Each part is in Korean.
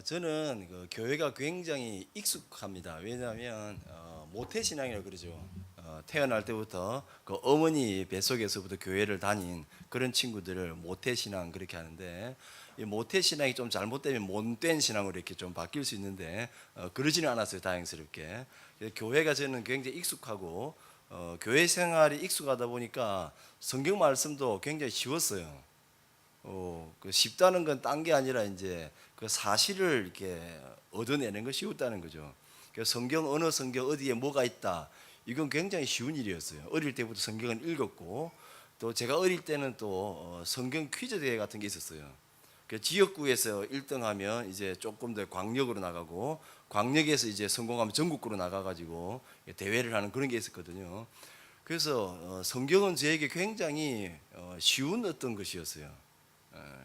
저는 그 교회가 굉장히 익숙합니다. 왜냐하면 모태신앙이라고 그러죠. 태어날 때부터 그 어머니 뱃속에서부터 교회를 다닌 그런 친구들을 모태신앙 그렇게 하는데, 이 모태신앙이 좀 잘못되면 못된 신앙으로 이렇게 좀 바뀔 수 있는데 그러지는 않았어요, 다행스럽게. 그래서 교회가 저는 굉장히 익숙하고 교회 생활이 익숙하다 보니까 성경 말씀도 굉장히 쉬웠어요. 그 쉽다는 건 딴 게 아니라 이제 그 사실을 이렇게 얻어내는 것이 쉬웠다는 거죠. 그 성경 어느 성경 어디에 뭐가 있다, 이건 굉장히 쉬운 일이었어요. 어릴 때부터 성경을 읽었고, 또 제가 어릴 때는 또 성경 퀴즈 대회 같은 게 있었어요. 그 지역구에서 1등하면 이제 조금 더 광역으로 나가고, 광역에서 이제 성공하면 전국구로 나가가지고 대회를 하는 그런 게 있었거든요. 그래서 성경은 저에게 굉장히 쉬운 어떤 것이었어요.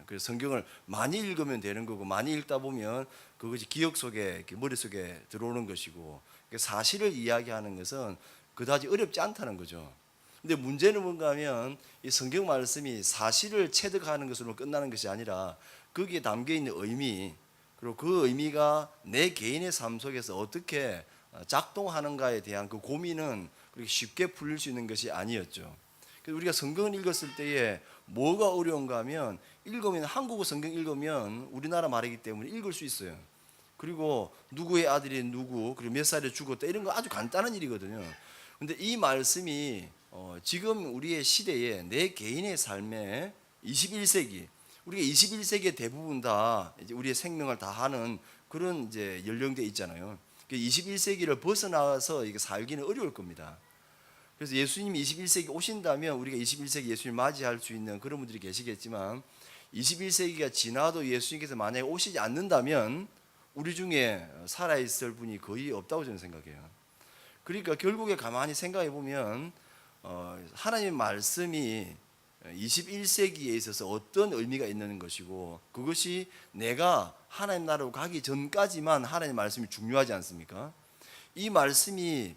그래서 성경을 많이 읽으면 되는 거고, 많이 읽다 보면 그것이 기억 속에, 머릿속에 들어오는 것이고, 사실을 이야기하는 것은 그다지 어렵지 않다는 거죠. 근데 문제는 뭔가 하면 이 성경 말씀이 사실을 체득하는 것으로 끝나는 것이 아니라 거기에 담겨 있는 의미, 그리고 그 의미가 내 개인의 삶 속에서 어떻게 작동하는가에 대한 그 고민은 그렇게 쉽게 풀릴 수 있는 것이 아니었죠. 그래서 우리가 성경을 읽었을 때에 뭐가 어려운가 하면, 읽으면 한국어 성경 읽으면 우리나라 말이기 때문에 읽을 수 있어요. 그리고 누구의 아들이 누구, 그리고 몇 살에 죽었다, 이런 거 아주 간단한 일이거든요. 근데 이 말씀이 지금 우리의 시대에 내 개인의 삶에 21세기, 우리가 21세기에 대부분 다 이제 우리의 생명을 다 하는 그런 이제 연령대 있잖아요. 21세기를 벗어나서 이게 살기는 어려울 겁니다. 그래서 예수님이 21세기 오신다면 우리가 21세기 예수님 맞이할 수 있는 그런 분들이 계시겠지만, 21세기가 지나도 예수님께서 만약에 오시지 않는다면 우리 중에 살아있을 분이 거의 없다고 저는 생각해요. 그러니까 결국에 가만히 생각해 보면 하나님의 말씀이 21세기에 있어서 어떤 의미가 있는 것이고, 그것이 내가 하나님 나라로 가기 전까지만 하나님의 말씀이 중요하지 않습니까? 이 말씀이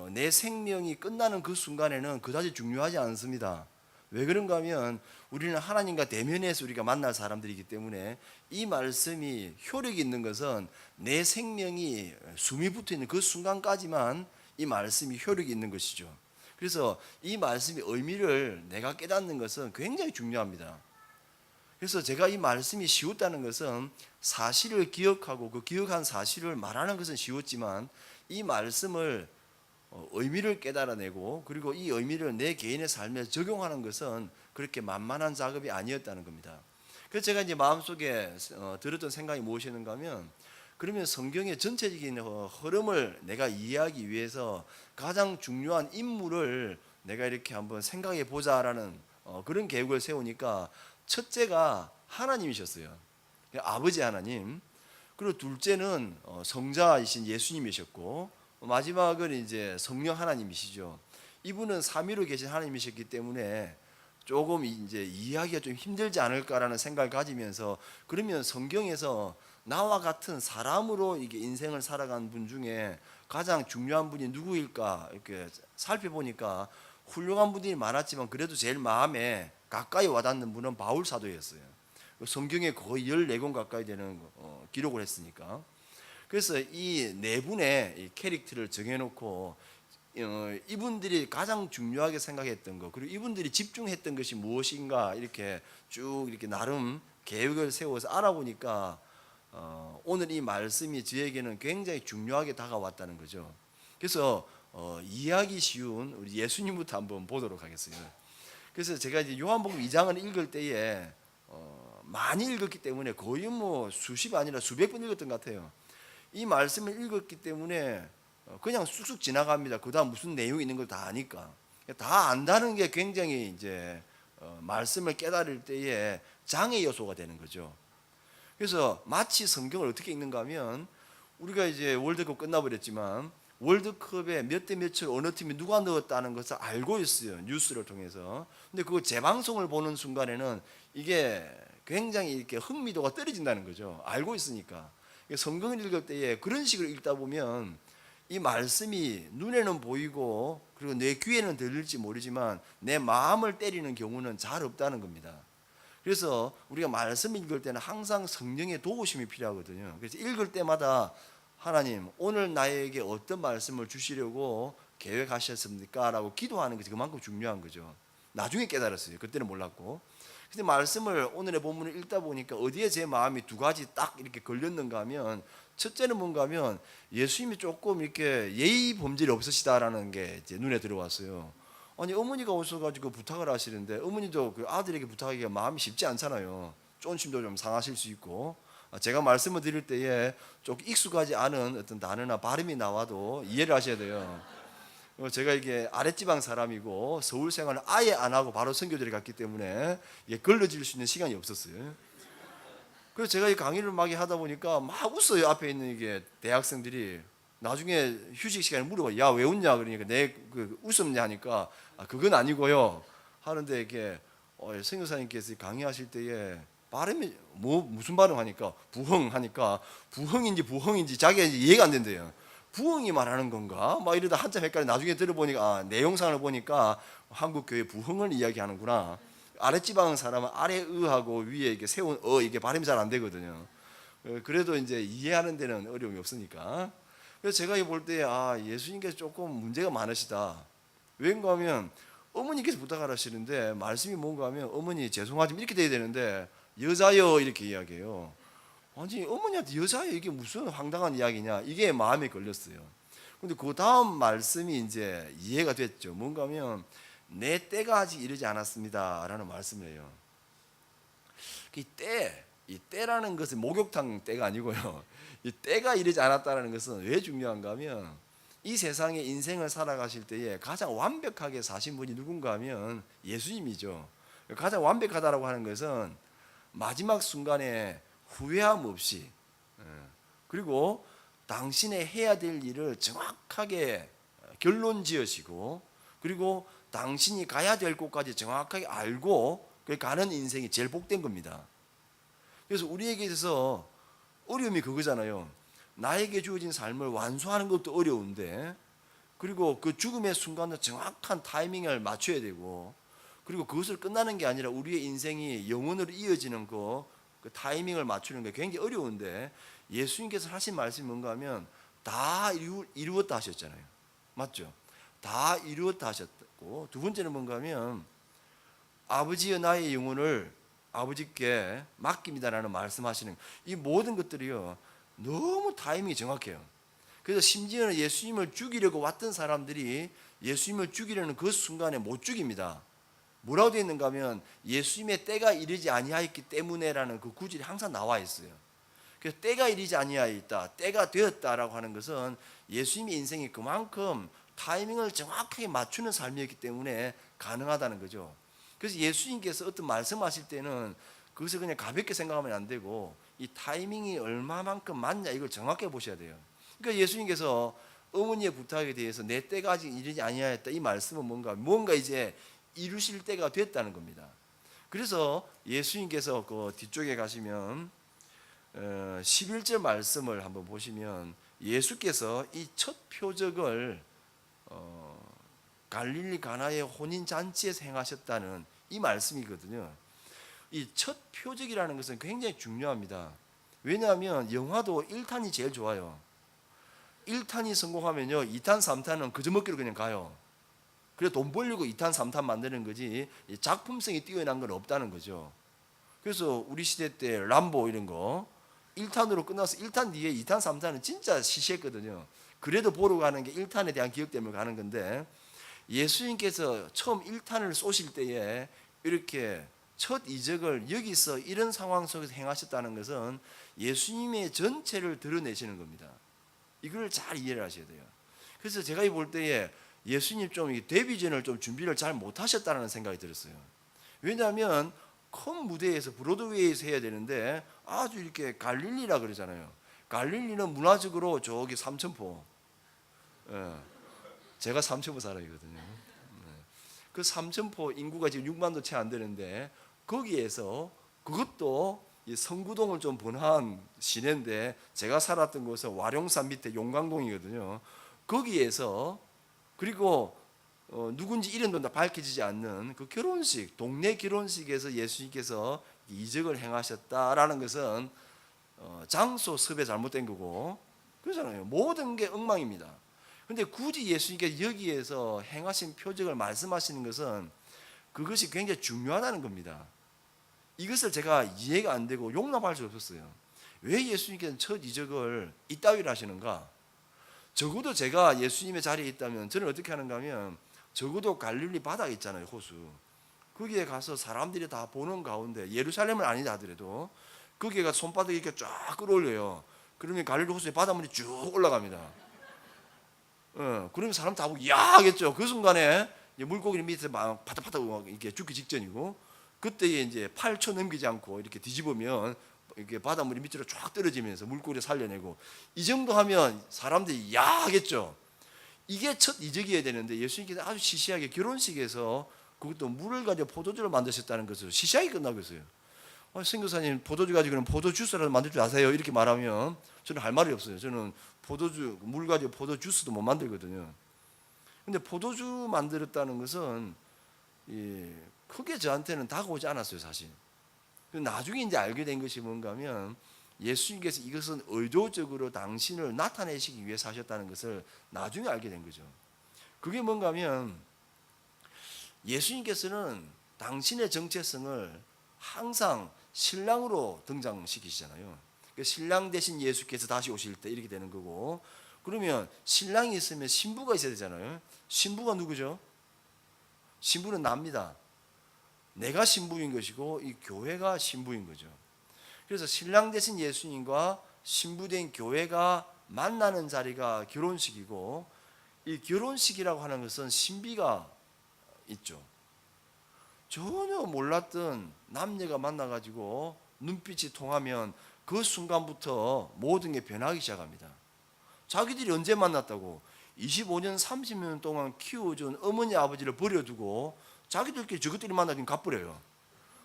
내 생명이 끝나는 그 순간에는 그다지 중요하지 않습니다. 왜 그런가 하면 우리는 하나님과 대면해서 우리가 만날 사람들이기 때문에, 이 말씀이 효력이 있는 것은 내 생명이 숨이 붙어 있는 그 순간까지만 이 말씀이 효력이 있는 것이죠. 그래서 이 말씀의 의미를 내가 깨닫는 것은 굉장히 중요합니다. 그래서 제가 이 말씀이 쉬웠다는 것은, 사실을 기억하고 그 기억한 사실을 말하는 것은 쉬웠지만 이 말씀을 의미를 깨달아내고, 그리고 이 의미를 내 개인의 삶에 적용하는 것은 그렇게 만만한 작업이 아니었다는 겁니다. 그래서 제가 이제 마음속에 들었던 생각이 무엇이었는가 하면, 그러면 성경의 전체적인 흐름을 내가 이해하기 위해서 가장 중요한 인물을 내가 이렇게 한번 생각해 보자라는 그런 계획을 세우니까, 첫째가 하나님이셨어요. 아버지 하나님. 그리고 둘째는 성자이신 예수님이셨고, 마지막은 이제 성령 하나님이시죠. 이분은 삼위로 계신 하나님이셨기 때문에 조금 이제 이해하기가 좀 힘들지 않을까라는 생각을 가지면서, 그러면 성경에서 나와 같은 사람으로 이게 인생을 살아간 분 중에 가장 중요한 분이 누구일까 이렇게 살펴보니까, 훌륭한 분들이 많았지만 그래도 제일 마음에 가까이 와닿는 분은 바울 사도였어요. 성경에 거의 14권 가까이 되는 기록을 했으니까. 그래서 이 네 분의 이 캐릭터를 정해놓고 이분들이 가장 중요하게 생각했던 것, 그리고 이분들이 집중했던 것이 무엇인가 이렇게 쭉 이렇게 나름 계획을 세워서 알아보니까 오늘 이 말씀이 저에게는 굉장히 중요하게 다가왔다는 거죠. 그래서 이해하기 쉬운 우리 예수님부터 한번 보도록 하겠습니다. 그래서 제가 이제 요한복음 2장을 읽을 때에 많이 읽었기 때문에 거의 뭐 수십 아니라 수백 번 읽었던 것 같아요. 이 말씀을 읽었기 때문에 그냥 쑥쑥 지나갑니다. 그다음 무슨 내용이 있는 걸 다 아니까. 다 안다는 게 굉장히 이제 말씀을 깨달을 때에 장애 요소가 되는 거죠. 그래서 마치 성경을 어떻게 읽는가 하면, 우리가 이제 월드컵 끝나버렸지만 월드컵에 몇 대 몇을 어느 팀이 누가 넣었다는 것을 알고 있어요, 뉴스를 통해서. 근데 그거 재방송을 보는 순간에는 이게 굉장히 이렇게 흥미도가 떨어진다는 거죠. 알고 있으니까. 성경을 읽을 때에 그런 식으로 읽다 보면 이 말씀이 눈에는 보이고, 그리고 내 귀에는 들릴지 모르지만 내 마음을 때리는 경우는 잘 없다는 겁니다. 그래서 우리가 말씀 읽을 때는 항상 성령의 도우심이 필요하거든요. 그래서 읽을 때마다 하나님 오늘 나에게 어떤 말씀을 주시려고 계획하셨습니까? 라고 기도하는 것이 그만큼 중요한 거죠. 나중에 깨달았어요. 그때는 몰랐고. 근데 말씀을 오늘의 본문을 읽다 보니까 어디에 제 마음이 두 가지 딱 이렇게 걸렸는가 하면, 첫째는 뭔가 하면 예수님이 조금 이렇게 예의 범절이 없으시다라는 게 이제 눈에 들어왔어요. 아니 어머니가 오셔가지고 부탁을 하시는데 어머니도 그 아들에게 부탁하기가 마음이 쉽지 않잖아요. 존심도 좀 상하실 수 있고, 제가 말씀을 드릴 때에 조금 익숙하지 않은 어떤 단어나 발음이 나와도 이해를 하셔야 돼요. 제가 이게 아랫지방 사람이고 서울 생활을 아예 안 하고 바로 선교지를 갔기 때문에 이게 걸러질 수 있는 시간이 없었어요. 그래서 제가 이 강의를 막 하다 보니까 막 웃어요. 앞에 있는 이게 대학생들이. 나중에 휴식 시간에 물어봐. 야, 왜 웃냐? 그러니까 웃었냐 하니까 그건 아니고요. 하는데 이게 선교사님께서 강의하실 때에 발음이 무슨 발음 하니까 부흥 하니까 부흥인지 자기가 이해가 안 된대요. 부흥이 말하는 건가? 막 이러다 한참 헷갈려. 나중에 들어보니까 내용상을 보니까 한국 교회 부흥을 이야기하는구나. 아랫지방 사람은 아래의하고 위에 이게 세운 이게 발음이 잘 안 되거든요. 그래도 이제 이해하는 데는 어려움이 없으니까. 그래서 제가 볼 때 예수님께서 조금 문제가 많으시다. 왜인가 하면 어머니께서 부탁을 하시는데 말씀이 뭔가 하면 어머니 죄송하지만 이렇게 돼야 되는데 여자여 이렇게 이야기해요. 아니 어머니한테 여자여 이게 무슨 황당한 이야기냐, 이게 마음에 걸렸어요. 근데 그 다음 말씀이 이제 이해가 됐죠. 뭔가 하면 내 때가 아직 이르지 않았습니다 라는 말씀을 해요. 이 때라는 것은 목욕탕 때가 아니고요. 이 때가 이르지 않았다는 것은 왜 중요한가 하면 이 세상의 인생을 살아가실 때에 가장 완벽하게 사신 분이 누군가 하면 예수님이죠. 가장 완벽하다라고 하는 것은 마지막 순간에 후회함 없이, 그리고 당신의 해야 될 일을 정확하게 결론 지으시고, 그리고 당신이 가야 될 곳까지 정확하게 알고 가는 인생이 제일 복된 겁니다. 그래서 우리에게 있어서 어려움이 그거잖아요. 나에게 주어진 삶을 완수하는 것도 어려운데, 그리고 그 죽음의 순간도 정확한 타이밍을 맞춰야 되고, 그리고 그것을 끝나는 게 아니라 우리의 인생이 영원으로 이어지는 그 타이밍을 맞추는 게 굉장히 어려운데, 예수님께서 하신 말씀이 뭔가 하면 다 이루었다 하셨잖아요. 맞죠? 다 이루었다 하셨고, 두 번째는 뭔가 하면 아버지여 나의 영혼을 아버지께 맡깁니다라는 말씀하시는 이 모든 것들이요 너무 타이밍이 정확해요. 그래서 심지어는 예수님을 죽이려고 왔던 사람들이 예수님을 죽이려는 그 순간에 못 죽입니다. 뭐라고 되어 있는가 하면 예수님의 때가 이르지 아니하였기 때문에라는 그 구절이 항상 나와 있어요. 그래서 때가 이르지 아니하였다, 때가 되었다라고 하는 것은 예수님의 인생이 그만큼 타이밍을 정확하게 맞추는 삶이었기 때문에 가능하다는 거죠. 그래서 예수님께서 어떤 말씀하실 때는 그것을 그냥 가볍게 생각하면 안 되고 이 타이밍이 얼마만큼 맞냐 이걸 정확하게 보셔야 돼요. 그러니까 예수님께서 어머니의 부탁에 대해서 내 때가 아직 이르지 아니하였다, 이 말씀은 뭔가 이제 이루실 때가 됐다는 겁니다. 그래서 예수님께서 그 뒤쪽에 가시면 11절 말씀을 한번 보시면 예수께서 이 첫 표적을 갈릴리 가나의 혼인 잔치에서 행하셨다는 이 말씀이거든요. 이 첫 표적이라는 것은 굉장히 중요합니다. 왜냐하면 영화도 1탄이 제일 좋아요. 1탄이 성공하면요 2탄 3탄은 그저먹기로 그냥 가요. 그래서 돈 벌려고 2탄 3탄 만드는 거지 작품성이 뛰어난 건 없다는 거죠. 그래서 우리 시대 때 람보 이런 거 1탄으로 끝나서 1탄 뒤에 2탄 3탄은 진짜 시시했거든요. 그래도 보러 가는 게 1탄에 대한 기억 때문에 가는 건데, 예수님께서 처음 1탄을 쏘실 때에 이렇게 첫 이적을 여기서 이런 상황 속에서 행하셨다는 것은 예수님의 전체를 드러내시는 겁니다. 이걸 잘 이해를 하셔야 돼요. 그래서 제가 볼 때에 예수님 좀 데뷔전을 좀 준비를 잘 못하셨다는 생각이 들었어요. 왜냐하면 큰 무대에서 브로드웨이에서 해야 되는데 아주 이렇게 갈릴리라 그러잖아요. 갈릴리는 문화적으로 저기 삼천포, 제가 삼천포 사람이거든요. 그 삼천포 인구가 지금 6만도 채 안 되는데 거기에서 그것도 성구동을 좀 번화한 시내인데 제가 살았던 곳은 와룡산 밑에 용강동이거든요. 거기에서 그리고 누군지 이름도 다 밝혀지지 않는 그 결혼식, 동네 결혼식에서 예수님께서 이적을 행하셨다라는 것은 장소 섭외 잘못된 거고 그렇잖아요. 모든 게 엉망입니다. 근데 굳이 예수님께서 여기에서 행하신 표적을 말씀하시는 것은 그것이 굉장히 중요하다는 겁니다. 이것을 제가 이해가 안 되고 용납할 수 없었어요. 왜 예수님께서는 첫 이적을 이따위로 하시는가? 적어도 제가 예수님의 자리에 있다면 저는 어떻게 하는가 하면 적어도 갈릴리 바다 있잖아요, 호수. 거기에 가서 사람들이 다 보는 가운데 예루살렘은 아니다 하더라도 거기에 가서 손바닥 이렇게 쫙 끌어올려요. 그러면 갈릴리 호수에 바닷물이 쭉 올라갑니다. 그러면 사람 다 보고 야 하겠죠. 그 순간에 물고기 밑에 막 파닥파닥 이렇게 죽기 직전이고 그때에 이제 8초 넘기지 않고 이렇게 뒤집으면 이렇게 바닷물이 밑으로 쫙 떨어지면서 물고기를 살려내고 이 정도 하면 사람들이 야 하겠죠. 이게 첫 이적이어야 되는데 예수님께서 아주 시시하게 결혼식에서 그것도 물을 가지고 포도주를 만드셨다는 것으로 시시하게 끝나고 있어요. 선교사님 포도주 가지고는 포도 주스라도 만들 줄 아세요? 이렇게 말하면 저는 할 말이 없어요. 저는 포도주 물 가지고 포도 주스도 못 만들거든요. 근데 포도주 만들었다는 것은 크게 저한테는 다가오지 않았어요, 사실. 나중에 이제 알게 된 것이 뭔가 하면 예수님께서 이것은 의도적으로 당신을 나타내시기 위해서 하셨다는 것을 나중에 알게 된 거죠. 그게 뭔가 하면 예수님께서는 당신의 정체성을 항상 신랑으로 등장시키시잖아요. 신랑 대신 예수께서 다시 오실 때 이렇게 되는 거고, 그러면 신랑이 있으면 신부가 있어야 되잖아요. 신부가 누구죠? 신부는 납니다. 내가 신부인 것이고 이 교회가 신부인 거죠. 그래서 신랑 대신 예수님과 신부된 교회가 만나는 자리가 결혼식이고, 이 결혼식이라고 하는 것은 신비가 있죠. 전혀 몰랐던 남녀가 만나가지고 눈빛이 통하면 그 순간부터 모든 게 변하기 시작합니다. 자기들이 언제 만났다고 25년 30년 동안 키워준 어머니 아버지를 버려두고 자기들끼리 저것들이 만나긴 갚으래요.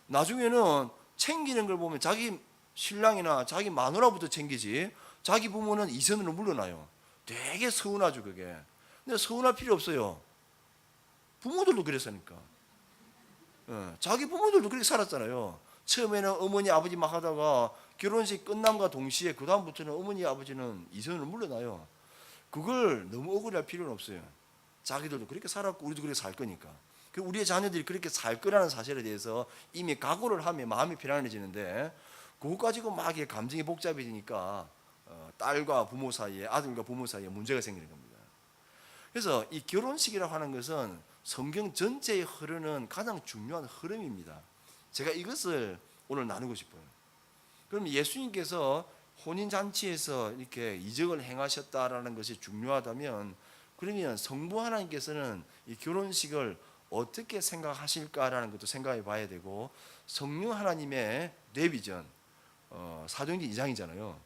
나중에는 챙기는 걸 보면 자기 신랑이나 자기 마누라부터 챙기지 자기 부모는 이선으로 물러나요. 되게 서운하죠 그게. 근데 서운할 필요 없어요. 부모들도 그랬으니까. 자기 부모들도 그렇게 살았잖아요. 처음에는 어머니 아버지 막 하다가 결혼식 끝남과 동시에 그 다음부터는 어머니 아버지는 이선으로 물러나요. 그걸 너무 억울할 필요는 없어요. 자기들도 그렇게 살았고 우리도 그렇게 살 거니까. 우리의 자녀들이 그렇게 살 거라는 사실에 대해서 이미 각오를 하면 마음이 편안해지는데 그거 가지고 막 감정이 복잡해지니까 딸과 부모 사이에 아들과 부모 사이에 문제가 생기는 겁니다. 그래서 이 결혼식이라고 하는 것은 성경 전체에 흐르는 가장 중요한 흐름입니다. 제가 이것을 오늘 나누고 싶어요. 그럼 예수님께서 혼인잔치에서 이렇게 이적을 행하셨다라는 것이 중요하다면 그러면 성부 하나님께서는 이 결혼식을 어떻게 생각하실까라는 것도 생각해 봐야 되고, 성령 하나님의 뇌비전 사도행전 2장이잖아요.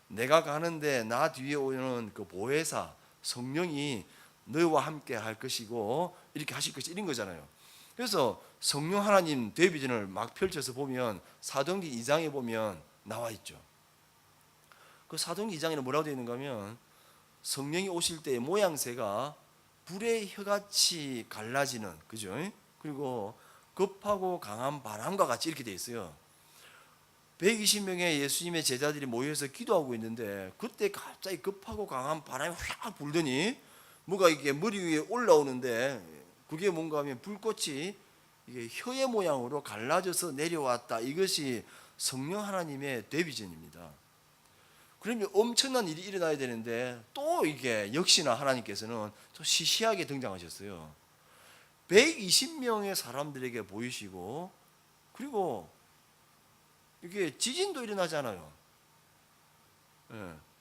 내가 가는데 나 뒤에 오는 그 보혜사 성령이 너와 함께 할 것이고 이렇게 하실 것이 이런 거잖아요. 그래서 성령 하나님 뇌비전을 막 펼쳐서 보면 사도행전 2장에 보면 나와 있죠. 그 사도행전 2장에는 뭐라고 되어 있는가 하면 성령이 오실 때의 모양새가 불의 혀같이 갈라지는, 그죠? 그리고 급하고 강한 바람과 같이 이렇게 되어 있어요. 120명의 예수님의 제자들이 모여서 기도하고 있는데 그때 갑자기 급하고 강한 바람이 확 불더니 뭐가 이게 머리 위에 올라오는데 그게 뭔가 하면 불꽃이 이게 혀의 모양으로 갈라져서 내려왔다. 이것이 성령 하나님의 대비전입니다. 그러면 엄청난 일이 일어나야 되는데 또 이게 역시나 하나님께서는 또 시시하게 등장하셨어요. 120명의 사람들에게 보이시고 그리고 이게 지진도 일어나잖아요.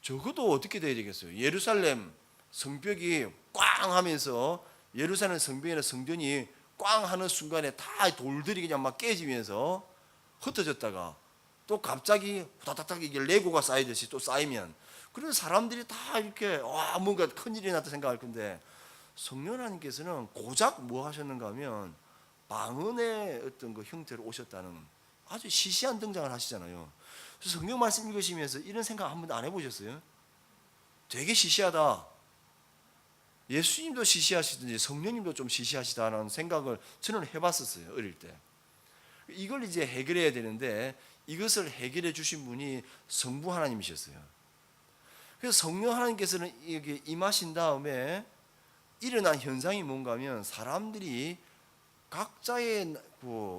적어도 어떻게 돼야 되겠어요? 예루살렘 성벽이 꽝 하면서 예루살렘 성벽이나 성전이 꽝 하는 순간에 다 돌들이 그냥 막 깨지면서 흩어졌다가 또 갑자기 후다닥닥 이게 레고가 쌓이듯이 또 쌓이면 그런 사람들이 다 이렇게 와 뭔가 큰일이 났다 생각할 건데 성령 하나님께서는 고작 뭐 하셨는가 하면 방언의 어떤 그 형태로 오셨다는 아주 시시한 등장을 하시잖아요. 그래서 성경 말씀 읽으시면서 이런 생각 한 번도 안 해보셨어요? 되게 시시하다. 예수님도 시시하시든지 성령님도 좀 시시하시다라는 생각을 저는 해봤었어요 어릴 때. 이걸 이제 해결해야 되는데 이것을 해결해 주신 분이 성부 하나님이셨어요. 그래서 성령 하나님께서는 이게 임하신 다음에 일어난 현상이 뭔가 하면 사람들이 각자의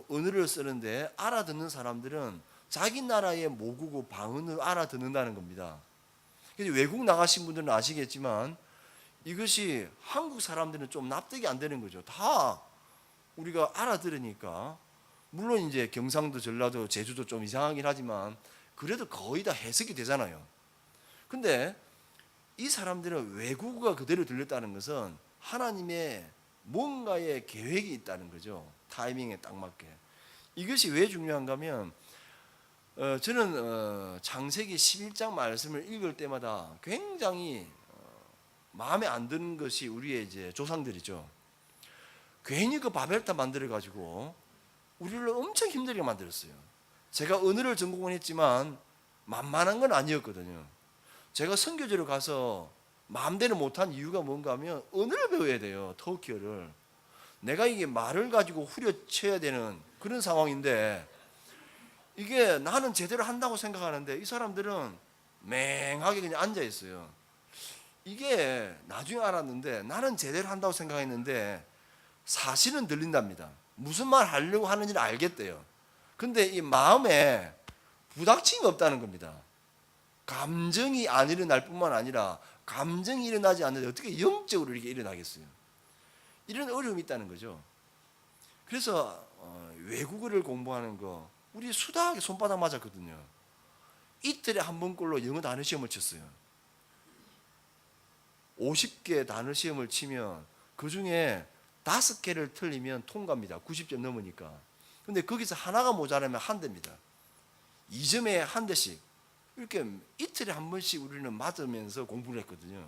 언어를 쓰는데 알아듣는 사람들은 자기 나라의 모국어 방언을 알아듣는다는 겁니다. 외국 나가신 분들은 아시겠지만 이것이 한국 사람들은 좀 납득이 안 되는 거죠. 다 우리가 알아들으니까. 물론 이제 경상도, 전라도, 제주도 좀 이상하긴 하지만 그래도 거의 다 해석이 되잖아요. 근데 이 사람들은 외국어가 그대로 들렸다는 것은 하나님의 뭔가의 계획이 있다는 거죠. 타이밍에 딱 맞게. 이것이 왜 중요한가 하면 저는 창세기 11장 말씀을 읽을 때마다 굉장히 마음에 안 드는 것이 우리의 이제 조상들이죠. 괜히 그 바벨탑 만들어 가지고 우리를 엄청 힘들게 만들었어요. 제가 언어를 전공은 했지만 만만한 건 아니었거든요. 제가 선교지로 가서 마음대로 못한 이유가 뭔가 하면 언어를 배워야 돼요. 터키어를. 내가 이게 말을 가지고 후려쳐야 되는 그런 상황인데 이게 나는 제대로 한다고 생각하는데 이 사람들은 맹하게 그냥 앉아 있어요. 이게 나중에 알았는데 나는 제대로 한다고 생각했는데 사실은 들린답니다. 무슨 말 하려고 하는지를 알겠대요. 근데 이 마음에 부닥침이 없다는 겁니다. 감정이 안 일어날 뿐만 아니라 감정이 일어나지 않는데 어떻게 영적으로 이렇게 일어나겠어요? 이런 어려움이 있다는 거죠. 그래서 외국어를 공부하는 거 우리 수다하게 손바닥 맞았거든요. 이틀에 한 번꼴로 영어 단어 시험을 쳤어요. 50개 단어 시험을 치면 그중에 5개를 틀리면 통과입니다. 90점 넘으니까. 근데 거기서 하나가 모자라면 한 대입니다. 2점에 한 대씩. 이렇게 이틀에 한 번씩 우리는 맞으면서 공부를 했거든요.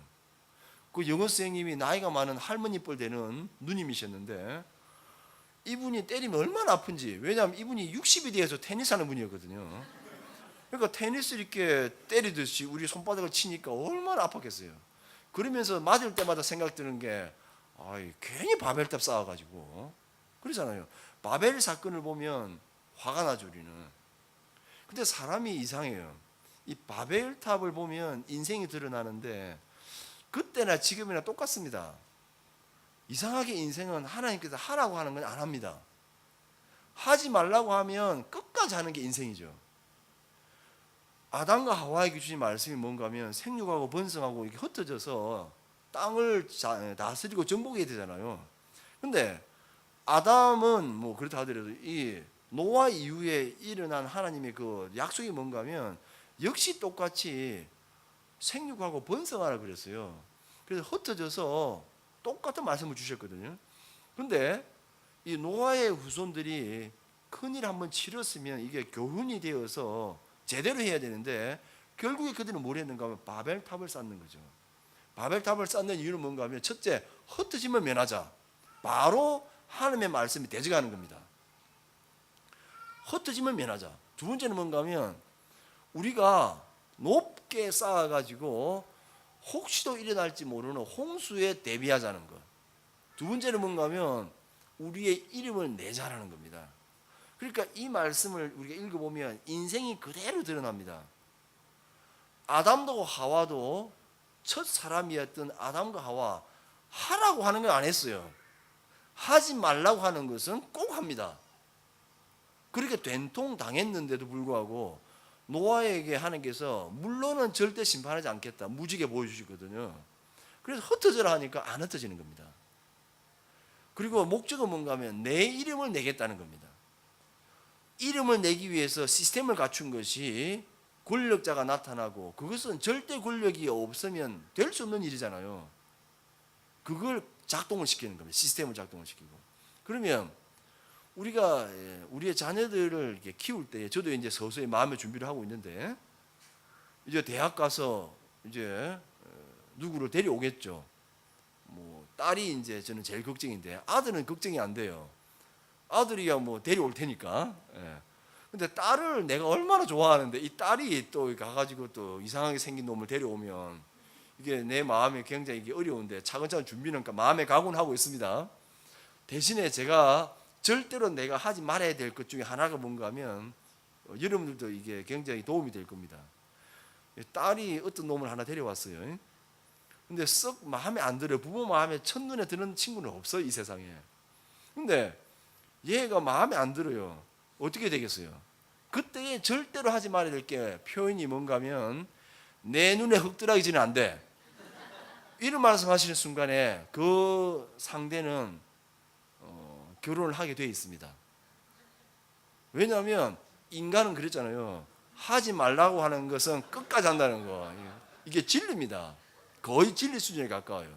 그 영어 선생님이 나이가 많은 할머니 뻘 되는 누님이셨는데 이분이 때리면 얼마나 아픈지. 왜냐하면 이분이 60이 돼서 테니스하는 분이었거든요. 그러니까 테니스 이렇게 때리듯이 우리 손바닥을 치니까 얼마나 아팠겠어요. 그러면서 맞을 때마다 생각 드는 게 괜히 바벨탑 쌓아가지고 그러잖아요. 바벨 사건을 보면 화가 나죠 우리는. 근데 사람이 이상해요. 이 바벨탑을 보면 인생이 드러나는데 그때나 지금이나 똑같습니다. 이상하게 인생은 하나님께서 하라고 하는 건 안 합니다. 하지 말라고 하면 끝까지 하는 게 인생이죠. 아담과 하와에게 주신 말씀이 뭔가 하면 생육하고 번성하고 이렇게 흩어져서 땅을 다스리고 정복해야 되잖아요. 근데 아담은 뭐 그렇다 하더라도 이 노아 이후에 일어난 하나님의 그 약속이 뭔가 하면 역시 똑같이 생육하고 번성하라 그랬어요. 그래서 흩어져서 똑같은 말씀을 주셨거든요. 그런데 이 노아의 후손들이 큰일 한번 치렀으면 이게 교훈이 되어서 제대로 해야 되는데 결국에 그들은 뭘 했는가 하면 바벨탑을 쌓는 거죠. 바벨탑을 쌓는 이유는 뭔가 하면 첫째, 흩어짐을 면하자. 바로 하나님의 말씀이 대적하는 겁니다. 흩어짐을 면하자. 두 번째는 뭔가 하면 우리가 높게 쌓아가지고 혹시도 일어날지 모르는 홍수에 대비하자는 것. 두 번째는 뭔가 하면 우리의 이름을 내자라는 겁니다. 그러니까 이 말씀을 우리가 읽어보면 인생이 그대로 드러납니다. 아담도 하와도 첫 사람이었던 아담과 하와 하라고 하는 건 안 했어요. 하지 말라고 하는 것은 꼭 합니다. 그렇게 된통 당했는데도 불구하고 노아에게 하나님께서 물론은 절대 심판하지 않겠다 무지개 보여주시거든요. 그래서 흩어져라 하니까 안 흩어지는 겁니다. 그리고 목적은 뭔가 하면 내 이름을 내겠다는 겁니다. 이름을 내기 위해서 시스템을 갖춘 것이 권력자가 나타나고 그것은 절대 권력이 없으면 될 수 없는 일이잖아요. 그걸 작동을 시키는 겁니다. 시스템을 작동을 시키고. 그러면 우리가 우리의 자녀들을 이렇게 키울 때 저도 이제 서서히 마음의 준비를 하고 있는데 이제 대학 가서 이제 누구를 데려오겠죠. 뭐 딸이 이제 저는 제일 걱정인데 아들은 걱정이 안 돼요. 아들이야 뭐 데려올 테니까. 근데 딸을 내가 얼마나 좋아하는데 이 딸이 또 가가지고 또 이상하게 생긴 놈을 데려오면 이게 내 마음이 굉장히 이게 어려운데 차근차근 준비는 마음에 각오는 하고 있습니다. 대신에 제가 절대로 내가 하지 말아야 될 것 중에 하나가 뭔가 하면 여러분들도 이게 굉장히 도움이 될 겁니다. 딸이 어떤 놈을 하나 데려왔어요. 근데 썩 마음에 안 들어요. 부모 마음에 첫눈에 드는 친구는 없어요, 이 세상에. 근데 얘가 마음에 안 들어요. 어떻게 되겠어요? 그때에 절대로 하지 말아야 될 게 표현이 뭔가 하면 내 눈에 흙들어가지는 안 돼. 이런 말씀하시는 순간에 그 상대는 결혼을 하게 되어 있습니다. 왜냐하면 인간은 그랬잖아요. 하지 말라고 하는 것은 끝까지 한다는 거. 이게 진리입니다. 거의 진리 수준에 가까워요.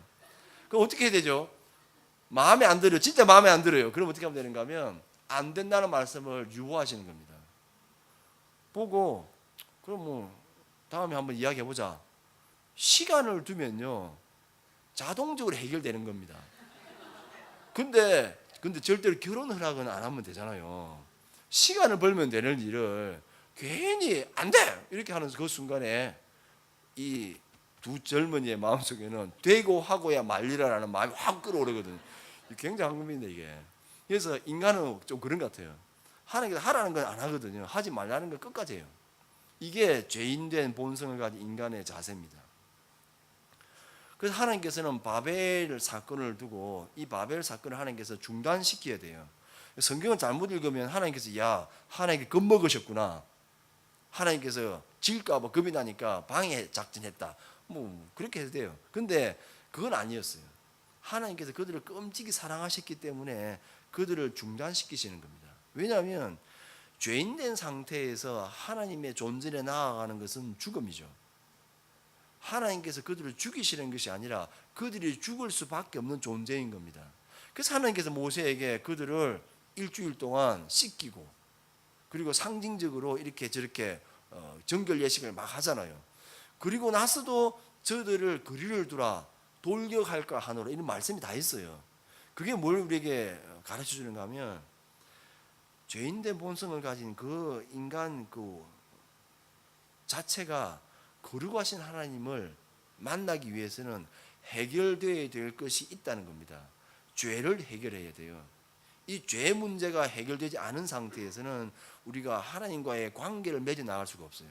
그럼 어떻게 해야 되죠? 마음에 안 들어요. 진짜 마음에 안 들어요. 그럼 어떻게 하면 되는가 하면 안 된다는 말씀을 유보하시는 겁니다. 보고 그럼 뭐 다음에 한번 이야기해보자. 시간을 두면요 자동적으로 해결되는 겁니다. 근데 절대로 결혼 허락은 안 하면 되잖아요. 시간을 벌면 되는 일을 괜히 안 돼! 이렇게 하는 그 순간에 이 두 젊은이의 마음속에는 되고 하고야 말리라라는 마음이 확 끌어오르거든요. 굉장한 겁니다, 이게. 그래서 인간은 좀 그런 것 같아요. 하나님께서 하라는 건 안 하거든요. 하지 말라는 건 끝까지 해요. 이게 죄인된 본성을 가진 인간의 자세입니다. 그래서 하나님께서는 바벨 사건을 두고 이 바벨 사건을 하나님께서 중단시켜야 돼요. 성경을 잘못 읽으면 하나님께서 야 하나님께 겁먹으셨구나. 하나님께서 질까 봐 겁이 나니까 방해 작전했다. 뭐 그렇게 해도 돼요. 근데 그건 아니었어요. 하나님께서 그들을 끔찍이 사랑하셨기 때문에 그들을 중단시키시는 겁니다. 왜냐하면 죄인된 상태에서 하나님의 존재에 나아가는 것은 죽음이죠. 하나님께서 그들을 죽이시는 것이 아니라 그들이 죽을 수밖에 없는 존재인 겁니다. 그래서 하나님께서 모세에게 그들을 일주일 동안 씻기고 그리고 상징적으로 이렇게 저렇게 정결 예식을 막 하잖아요. 그리고 나서도 저들을 거리를 두라 돌격할까 하노라 이런 말씀이 다 있어요. 그게 뭘 우리에게 가르쳐 주는가 하면 죄인된 본성을 가진 그 인간 그 자체가 거룩하신 하나님을 만나기 위해서는 해결되어야 될 것이 있다는 겁니다. 죄를 해결해야 돼요. 이 죄 문제가 해결되지 않은 상태에서는 우리가 하나님과의 관계를 맺어 나갈 수가 없어요.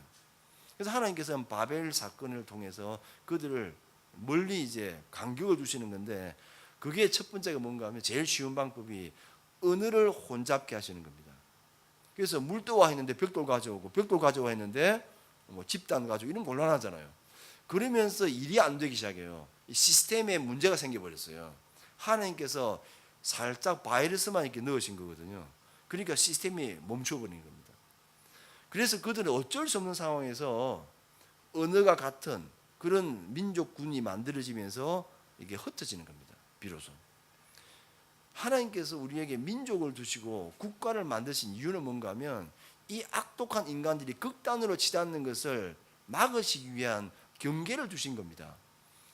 그래서 하나님께서는 바벨 사건을 통해서 그들을 멀리 이제 간격을 두시는 건데 그게 첫 번째가 뭔가 하면 제일 쉬운 방법이 언어를 혼잡게 하시는 겁니다. 그래서 물도와 했는데 벽돌 가져오고 벽돌 가져와 했는데 뭐 집단 가지고 이런 곤란하잖아요. 그러면서 일이 안 되기 시작해요. 이 시스템에 문제가 생겨버렸어요. 하나님께서 살짝 바이러스만 이렇게 넣으신 거거든요. 그러니까 시스템이 멈춰버린 겁니다. 그래서 그들은 어쩔 수 없는 상황에서 언어가 같은 그런 민족군이 만들어지면서 이게 흩어지는 겁니다. 비로소. 하나님께서 우리에게 민족을 두시고 국가를 만드신 이유는 뭔가 하면 이 악독한 인간들이 극단으로 치닫는 것을 막으시기 위한 경계를 두신 겁니다.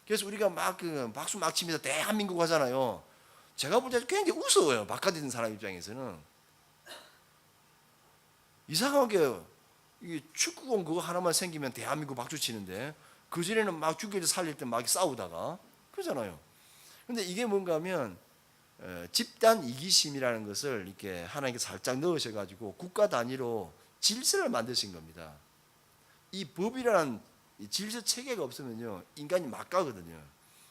그래서 우리가 막 박수 막 치면서 대한민국 하잖아요. 제가 볼 때 굉장히 우스워요. 바깥에 있는 사람 입장에서는. 이상하게 축구공 그거 하나만 생기면 대한민국 박수 치는데 그전에는 막 죽여서 살릴 때 막 싸우다가 그러잖아요. 근데 이게 뭔가 하면 집단 이기심이라는 것을 이렇게 하나님께 살짝 넣으셔가지고 국가 단위로 질서를 만드신 겁니다. 이 법이라는 질서 체계가 없으면요 인간이 막 가거든요.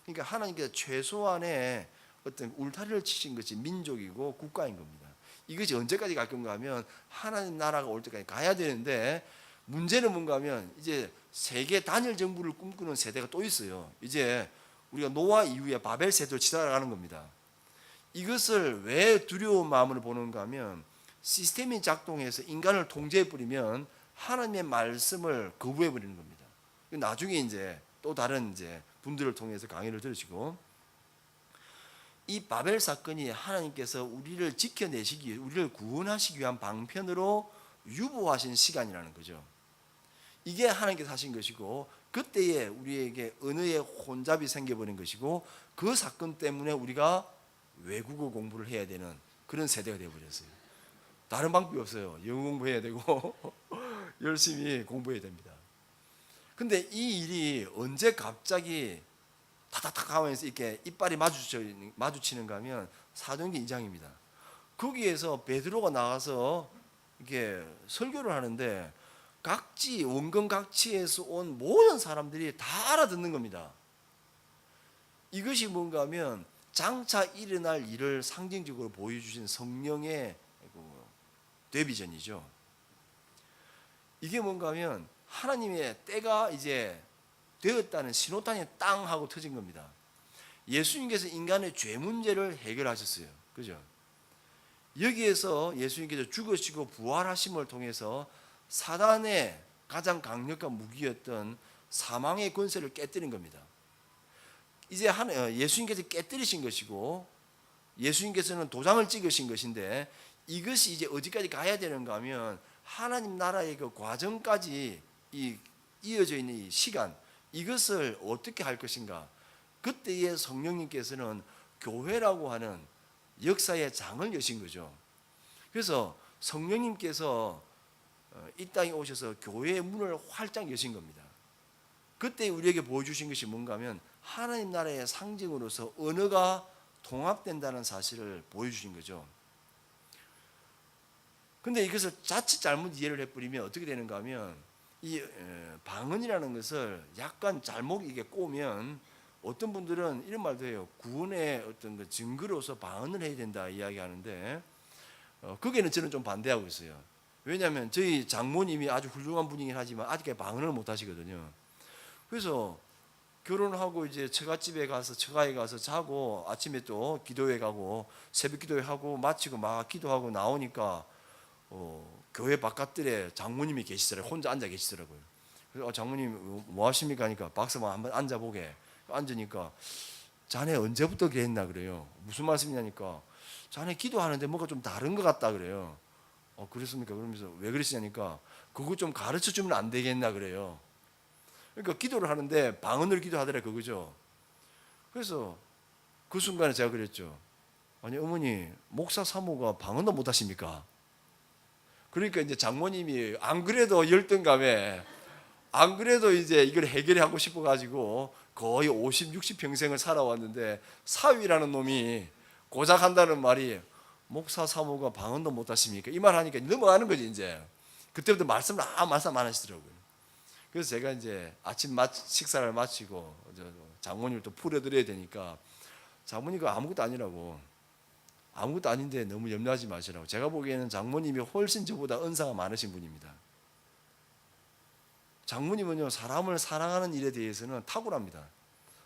그러니까 하나님께서 최소한의 어떤 울타리를 치신 것이 민족이고 국가인 겁니다. 이것이 언제까지 갈 건가 하면 하나님 나라가 올 때까지 가야 되는데 문제는 뭔가 하면 이제 세계 단일 정부를 꿈꾸는 세대가 또 있어요. 이제 우리가 노아 이후에 바벨 세대로 치달아가는 겁니다. 이것을 왜 두려운 마음으로 보는가 하면 시스템이 작동해서 인간을 통제해버리면 하나님의 말씀을 거부해버리는 겁니다. 나중에 이제 또 다른 이제 분들을 통해서 강의를 들으시고 이 바벨 사건이 하나님께서 우리를 지켜내시기, 우리를 구원하시기 위한 방편으로 유보하신 시간이라는 거죠. 이게 하나님께서 하신 것이고 그때에 우리에게 언어의 혼잡이 생겨버린 것이고 그 사건 때문에 우리가 외국어 공부를 해야 되는 그런 세대가 되어버렸어요. 다른 방법이 없어요. 영어 공부해야 되고 열심히 공부해야 됩니다. 근데 이 일이 언제 갑자기 타닥탁 하면서 이렇게 이빨이 마주치는가 하면 사도행전 2장입니다. 거기에서 베드로가 나가서 이게 설교를 하는데 각지 원근 각지에서 온 모든 사람들이 다 알아듣는 겁니다. 이것이 뭔가 하면 장차 일어날 일을 상징적으로 보여주신 성령의 데뷔전이죠. 이게 뭔가 하면 하나님의 때가 이제 되었다는 신호탄이 땅 하고 터진 겁니다. 예수님께서 인간의 죄 문제를 해결하셨어요. 그죠? 여기에서 예수님께서 죽으시고 부활하심을 통해서 사단의 가장 강력한 무기였던 사망의 권세를 깨뜨린 겁니다. 이제 예수님께서 깨뜨리신 것이고 예수님께서는 도장을 찍으신 것인데 이것이 이제 어디까지 가야 되는가 하면 하나님 나라의 그 과정까지 이어져 있는 이 시간, 이것을 어떻게 할 것인가. 그때에 성령님께서는 교회라고 하는 역사의 장을 여신 거죠. 그래서 성령님께서 이 땅에 오셔서 교회의 문을 활짝 여신 겁니다. 그때 우리에게 보여주신 것이 뭔가 하면 하나님 나라의 상징으로서 언어가 통합된다는 사실을 보여주신 거죠. 근데 이것을 자칫 잘못 이해를 해버리면 어떻게 되는가 하면 이 방언이라는 것을 약간 잘못 이게 꼬면 어떤 분들은 이런 말도 해요. 구원의 어떤 그 증거로서 방언을 해야 된다 이야기하는데 거기에는 저는 좀 반대하고 있어요. 왜냐하면 저희 장모님이 아주 훌륭한 분이긴 하지만 아직까지 방언을 못 하시거든요. 그래서 결혼하고 이제 처갓집에 가서 처가에 가서 자고 아침에 또 기도회 가고 새벽 기도회 하고 마치고 막 기도하고 나오니까 교회 바깥들에 장모님이 계시더라고요. 혼자 앉아 계시더라고요. 그래서 장모님 뭐 하십니까 하니까 박사만 한번 앉아보게. 앉으니까 자네 언제부터 그랬나 그래요. 무슨 말씀이냐니까 자네 기도하는데 뭐가 좀 다른 것 같다 그래요. 그렇습니까? 그러면서 왜 그러시냐니까 그거 좀 가르쳐 주면 안 되겠나 그래요. 그러니까 기도를 하는데 방언으로 기도하더라 그거죠. 그래서 그 순간에 제가 그랬죠. 아니 어머니 목사 사모가 방언도 못 하십니까? 그러니까 이제 장모님이 안 그래도 열등감에 안 그래도 이제 이걸 해결하고 싶어 가지고 거의 50, 60 평생을 살아왔는데 사위라는 놈이 고작 한다는 말이 목사 사모가 방언도 못 하십니까? 이 말 하니까 넘어가는 거지 이제. 그때부터 말씀 안 하시더라고요. 그래서 제가 이제 아침 식사를 마치고 장모님을 또 풀어드려야 되니까 장모님이 아무것도 아니라고. 아무것도 아닌데 너무 염려하지 마시라고. 제가 보기에는 장모님이 훨씬 저보다 은사가 많으신 분입니다. 장모님은요 사람을 사랑하는 일에 대해서는 탁월합니다.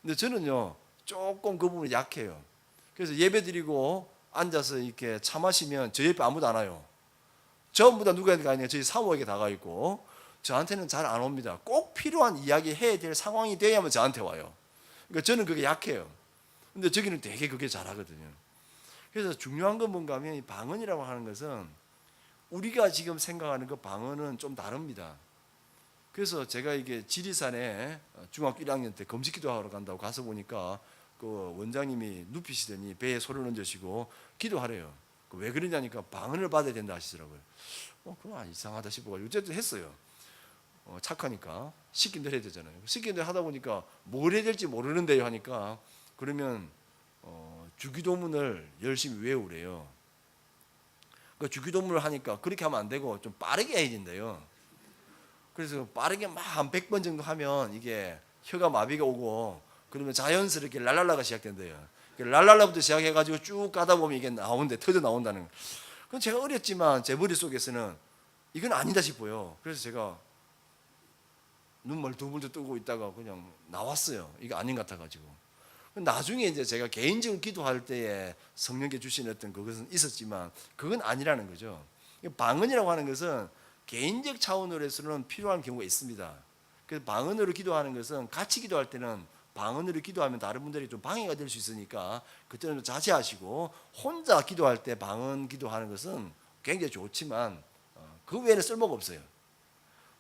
근데 저는요 조금 그 부분이 약해요. 그래서 예배드리고 앉아서 이렇게 차 마시면 저 옆에 아무도 안 와요. 전부 다 누구한테 가냐? 저희 사모에게 다가 있고 저한테는 잘 안 옵니다. 꼭 필요한 이야기 해야 될 상황이 돼야만 저한테 와요. 그러니까 저는 그게 약해요. 근데 저기는 되게 그게 잘하거든요. 그래서 중요한 건 뭔가 하면 이 방언이라고 하는 것은 우리가 지금 생각하는 그 방언은 좀 다릅니다. 그래서 제가 이게 지리산에 중학교 1학년 때 금식 기도하러 간다고 가서 보니까 그 원장님이 눕히시더니 배에 손을 얹으시고 기도하래요. 왜 그러냐니까 방언을 받아야 된다 하시더라고요. 그건 이상하다 싶어가지고 어쨌든 했어요. 착하니까 시킨 대로 해야 되잖아요. 시킨 대로 하다 보니까 뭘 해야 될지 모르는데요 하니까 그러면 주기도문을 열심히 외우래요. 그 주기도문을 하니까 그렇게 하면 안 되고 좀 빠르게 해야 된대요. 그래서 빠르게 막 한 100번 정도 하면 이게 혀가 마비가 오고 그러면 자연스럽게 랄랄라가 시작된대요. 랄랄라부터 시작해가지고 쭉 가다 보면 이게 터져 나온다는. 그건 제가 어렸지만 제 머릿속에서는 이건 아니다 싶어요. 그래서 제가 눈물 두물도 뜨고 있다가 그냥 나왔어요. 이게 아닌 것 같아가지고. 나중에 이제 제가 개인적으로 기도할 때에 성령께 주신 어떤 그것은 있었지만 그건 아니라는 거죠. 방언이라고 하는 것은 개인적 차원으로 해서는 필요한 경우가 있습니다. 그래서 방언으로 기도하는 것은 같이 기도할 때는 방언으로 기도하면 다른 분들이 좀 방해가 될 수 있으니까 그때는 좀 자제하시고 혼자 기도할 때 방언 기도하는 것은 굉장히 좋지만 그 외에는 쓸모가 없어요.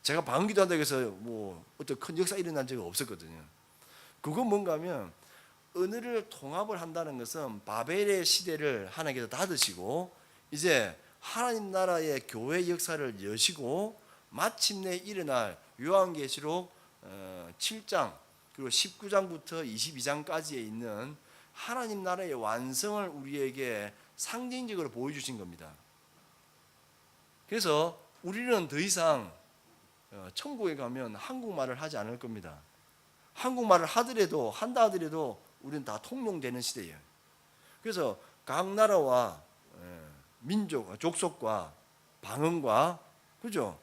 제가 방언 기도한다고 해서 뭐 어떤 큰 역사 일어난 적이 없었거든요. 그건 뭔가 하면 언어를 통합을 한다는 것은 바벨의 시대를 하나님께서 닫으시고 이제 하나님 나라의 교회 역사를 여시고 마침내 일어날 요한계시록 7장 그리고 19장부터 22장까지에 있는 하나님 나라의 완성을 우리에게 상징적으로 보여주신 겁니다. 그래서 우리는 더 이상 천국에 가면 한국말을 하지 않을 겁니다. 한국말을 한다 하더라도 우리는 다 통용되는 시대예요. 그래서 각 나라와 민족, 족속과 방언과, 그죠?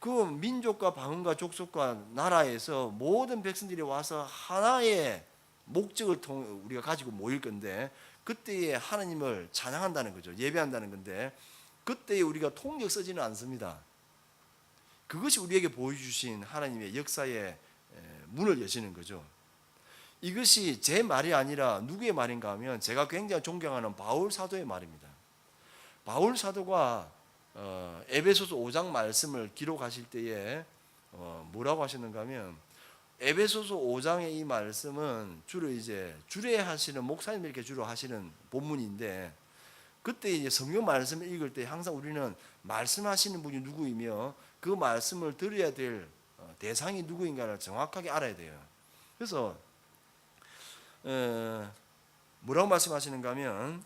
그 민족과 방언과 족속과 나라에서 모든 백성들이 와서 하나의 목적을 우리가 가지고 모일 건데, 그때에 하나님을 찬양한다는 거죠. 예배한다는 건데, 그때에 우리가 통역 쓰지는 않습니다. 그것이 우리에게 보여주신 하나님의 역사의 문을 여시는 거죠. 이것이 제 말이 아니라 누구의 말인가 하면 제가 굉장히 존경하는 바울 사도의 말입니다. 바울 사도가 에베소서 5장 말씀을 기록하실 때에 뭐라고 하셨는가 하면, 에베소서 5장의 이 말씀은 주로 이제 주례하시는 목사님이 이렇게 주로 하시는 본문인데, 그때 이제 성경 말씀을 읽을 때 항상 우리는 말씀하시는 분이 누구이며 그 말씀을 들어야 될 대상이 누구인가를 정확하게 알아야 돼요. 그래서 뭐라고 말씀하시는가 하면,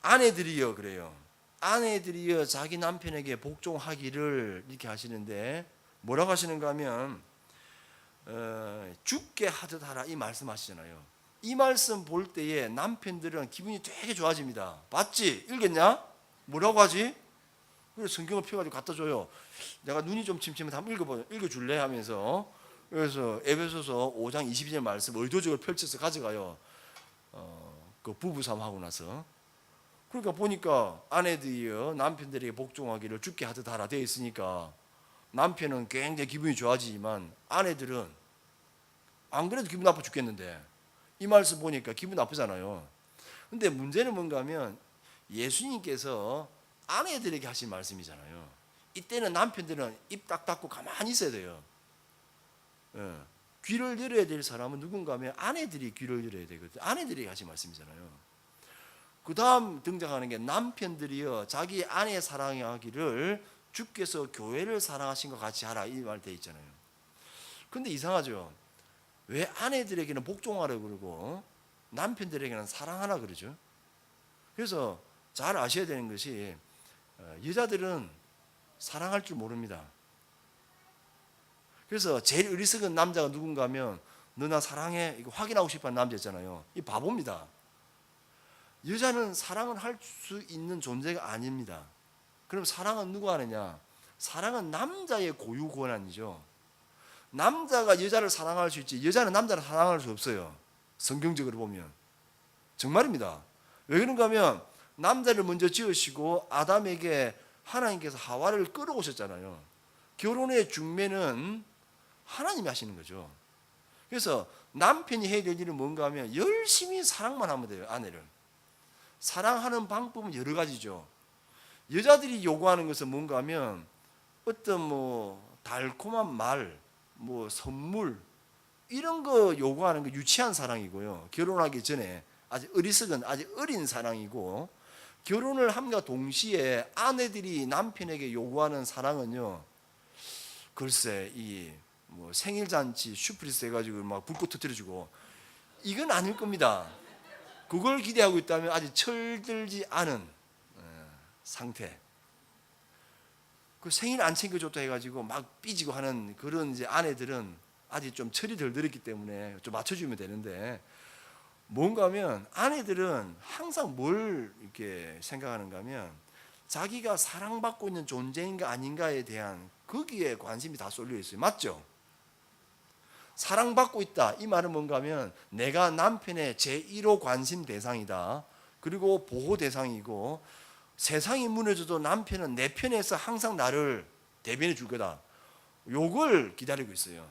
아내들이여, 그래요. 아내들이여 자기 남편에게 복종하기를, 이렇게 하시는데, 뭐라고 하시는가 하면 죽게 하듯 하라, 이 말씀하시잖아요. 이 말씀 볼 때에 남편들은 기분이 되게 좋아집니다. 봤지? 읽겠냐? 뭐라고 하지? 그래서 성경을 펴가지고 갖다 줘요. 내가 눈이 좀 침침해서 한번 읽어줄래 하면서, 그래서 에베소서 5장 22절 말씀 의도적으로 펼쳐서 가져가요. 그 부부싸움하고 나서. 그러니까 보니까 아내들이여 남편들에게 복종하기를 죽게 하듯 하라 되어 있으니까, 남편은 굉장히 기분이 좋아지지만 아내들은 안 그래도 기분 나빠 죽겠는데, 이 말씀 보니까 기분 나쁘잖아요. 근데 문제는 뭔가 하면, 예수님께서 아내들에게 하신 말씀이잖아요. 이때는 남편들은 입 딱 닫고 가만히 있어야 돼요. 귀를 열어야 될 사람은 누군가 하면 아내들이 귀를 열어야 되거든요. 아내들에게 하신 말씀이잖아요. 그 다음 등장하는 게, 남편들이여 자기 아내 사랑하기를 주께서 교회를 사랑하신 것 같이 하라, 이 말 돼 있잖아요. 근데 이상하죠. 왜 아내들에게는 복종하라 그러고 남편들에게는 사랑하라 그러죠? 그래서 잘 아셔야 되는 것이, 여자들은 사랑할 줄 모릅니다. 그래서 제일 어리석은 남자가 누군가 하면, 너 나 사랑해, 이거 확인하고 싶어하는 남자 있잖아요. 이 바보입니다. 여자는 사랑을 할 수 있는 존재가 아닙니다. 그럼 사랑은 누가 하느냐? 사랑은 남자의 고유 권한이죠. 남자가 여자를 사랑할 수 있지, 여자는 남자를 사랑할 수 없어요. 성경적으로 보면 정말입니다. 왜 그런가 하면, 남자를 먼저 지으시고 아담에게 하나님께서 하와를 끌어오셨잖아요. 결혼의 중매는 하나님이 하시는 거죠. 그래서 남편이 해야 될 일은 뭔가 하면, 열심히 사랑만 하면 돼요. 아내를 사랑하는 방법은 여러 가지죠. 여자들이 요구하는 것은 뭔가 하면, 어떤 달콤한 말, 선물, 이런 거 요구하는 거 유치한 사랑이고요. 결혼하기 전에 아직 어리석은, 아직 어린 사랑이고, 결혼을 함과 동시에 아내들이 남편에게 요구하는 사랑은요, 글쎄 생일잔치 슈프리스 해가지고 막 불꽃 터뜨려주고, 이건 아닐 겁니다. 그걸 기대하고 있다면 아직 철들지 않은 상태. 그 생일 안 챙겨줬다 해가지고 막 삐지고 하는 그런 이제 아내들은 아직 좀 철이 덜 들었기 때문에 좀 맞춰주면 되는데, 뭔가 하면 아내들은 항상 뭘 이렇게 생각하는가 하면, 자기가 사랑받고 있는 존재인가 아닌가에 대한 거기에 관심이 다 쏠려 있어요. 맞죠? 사랑받고 있다, 이 말은 뭔가 하면, 내가 남편의 제1호 관심 대상이다. 그리고 보호 대상이고, 세상이 무너져도 남편은 내 편에서 항상 나를 대변해 줄 거다. 요걸 기다리고 있어요.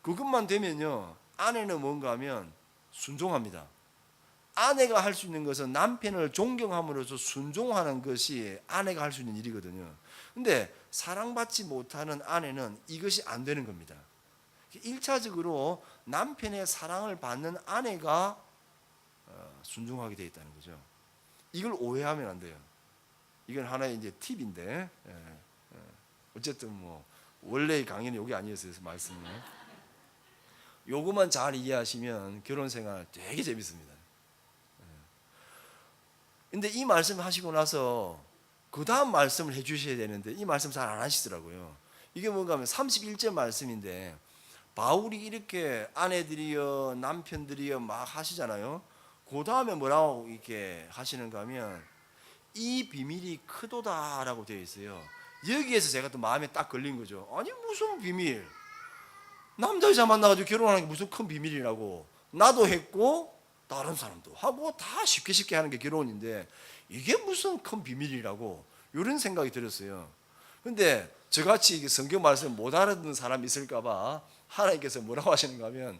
그것만 되면요, 아내는 뭔가 하면 순종합니다. 아내가 할 수 있는 것은 남편을 존경함으로써 순종하는 것이 아내가 할 수 있는 일이거든요. 근데 사랑받지 못하는 아내는 이것이 안 되는 겁니다. 1차적으로 남편의 사랑을 받는 아내가 순종하게 되어 있다는 거죠. 이걸 오해하면 안 돼요. 이건 하나의 이제 팁인데, 어쨌든 원래의 강의는 여기 아니었어요, 말씀은. 요것만 잘 이해하시면 결혼 생활 되게 재밌습니다. 근데 이 말씀 하시고 나서 그 다음 말씀을 해주셔야 되는데 이 말씀 잘 안 하시더라고요. 이게 뭔가 하면 31절 말씀인데 바울이 이렇게 아내들이여 남편들이여 막 하시잖아요. 그 다음에 뭐라고 이렇게 하시는가 하면 이 비밀이 크도다라고 되어 있어요. 여기에서 제가 또 마음에 딱 걸린 거죠. 아니 무슨 비밀, 남자 여자 만나가지고 결혼하는 게 무슨 큰 비밀이라고. 나도 했고 다른 사람도 하고 다 쉽게 쉽게 하는 게 결혼인데 이게 무슨 큰 비밀이라고 이런 생각이 들었어요. 근데 저같이 성경 말씀을 못 알아듣는 사람이 있을까 봐 하나님께서 뭐라고 하시는가 하면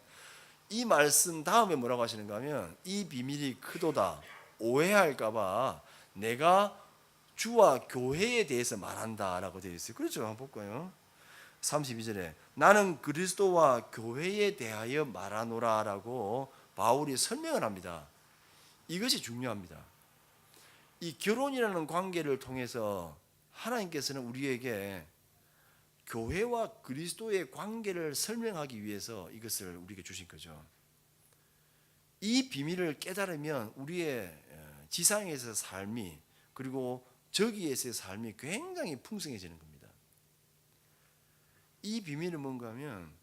이 말씀 다음에 뭐라고 하시는가 하면 이 비밀이 크도다 오해할까 봐 내가 주와 교회에 대해서 말한다라고 되어 있어요. 그렇죠? 한번 볼까요? 32절에 나는 그리스도와 교회에 대하여 말하노라라고 바울이 설명을 합니다. 이것이 중요합니다. 이 결혼이라는 관계를 통해서 하나님께서는 우리에게 교회와 그리스도의 관계를 설명하기 위해서 이것을 우리에게 주신 거죠. 이 비밀을 깨달으면 우리의 지상에서의 삶이 그리고 저기에서의 삶이 굉장히 풍성해지는 겁니다. 이 비밀은 뭔가 하면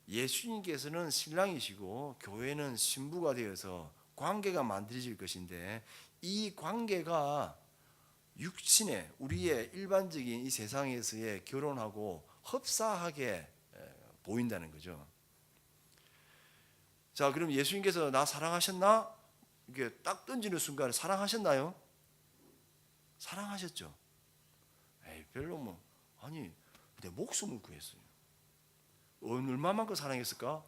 예수님께서는 신랑이시고 교회는 신부가 되어서 관계가 만들어질 것인데 이 관계가 육신의 우리의 일반적인 이 세상에서의 결혼하고 흡사하게 보인다는 거죠. 자, 그럼 예수님께서 나 사랑하셨나? 이게 딱 던지는 순간에 사랑하셨나요? 사랑하셨죠. 에이, 별로 뭐 아니 내 목숨을 구했어요. 얼마만큼 사랑했을까?